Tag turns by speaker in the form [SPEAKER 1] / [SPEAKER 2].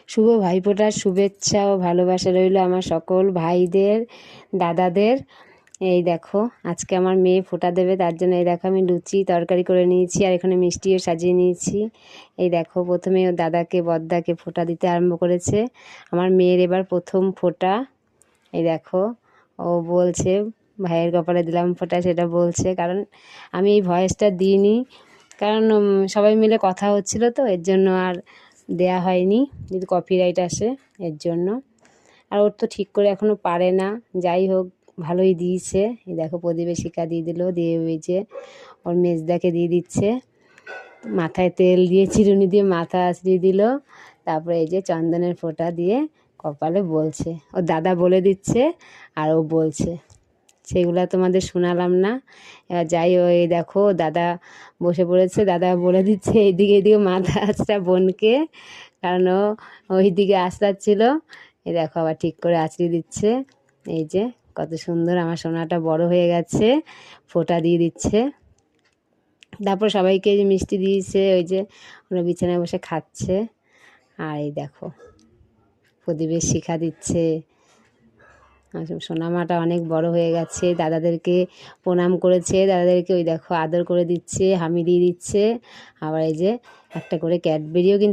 [SPEAKER 1] শুভ ভাইফোঁটার শুভেচ্ছা ও ভালোবাসা রইল আমার সকল ভাইদের, দাদাদের। এই দেখো আজকে আমার মেয়ে ফোঁটা দেবে, তার জন্য এই দেখো আমি লুচি তরকারি করে নিয়েছি আর এখানে মিষ্টিও সাজিয়ে নিয়েছি। এই দেখো প্রথমে ও দাদাকে বদ্দাকে ফোঁটা দিতে আরম্ভ করেছে। আমার মেয়ের এবার প্রথম ফোঁটা। এই দেখো ও বলছে ভাইয়ের কপালে দিলাম ফোঁটা, সেটা বলছে। কারণ আমি এই ভয়েসটা দিইনি, কারণ সবাই মিলে কথা হচ্ছিল তো, এর জন্য আর দেয়া হয়নি, যদি কপিরাইট আসে এর জন্য। আর ওর তো ঠিক করে এখনও পারে না, যাই হোক ভালোই দিয়েছে। এই দেখো প্রতিবেশিকা দিয়ে দিল, দিয়ে ওই যে ওর মেজদাকে দিয়ে দিচ্ছে। মাথায় তেল দিয়ে চিরুনি দিয়ে মাথা আঁচড়িয়ে দিল, তারপরে এই যে চন্দনের ফোঁটা দিয়ে কপালে বলছে। ওর দাদা বলে দিচ্ছে আর ও বলছে, সেগুলো তোমাদের শোনালাম না। এবার যাই ওই দেখো দাদা বসে পড়েছে, দাদা বলে দিচ্ছে এইদিকে এইদিকে মাথা আঁচড়া বোনকে, কারণ ও ওই দিকে আঁচড়াচ্ছিল। এই দেখো আবার ঠিক করে আঁচড়িয়ে দিচ্ছে। এই যে কত সুন্দর আমার সোনাটা বড় হয়ে গেছে, ফোঁটা দিয়ে দিচ্ছে। তারপর সবাইকে যে মিষ্টি দিয়েছে, ওই যে ওরা বিছানায় বসে খাচ্ছে। আর এই দেখো প্রদীপের শিখা দিচ্ছে। সোনামাটা অনেক বড় হয়ে গেছে, দাদাদেরকে প্রণাম করেছে, দাদাদেরকে ওই দেখো আদর করে দিচ্ছে, হামি দিয়ে দিচ্ছে। আবার এই যে একটা করে ক্যাডবেরিও কিন্তু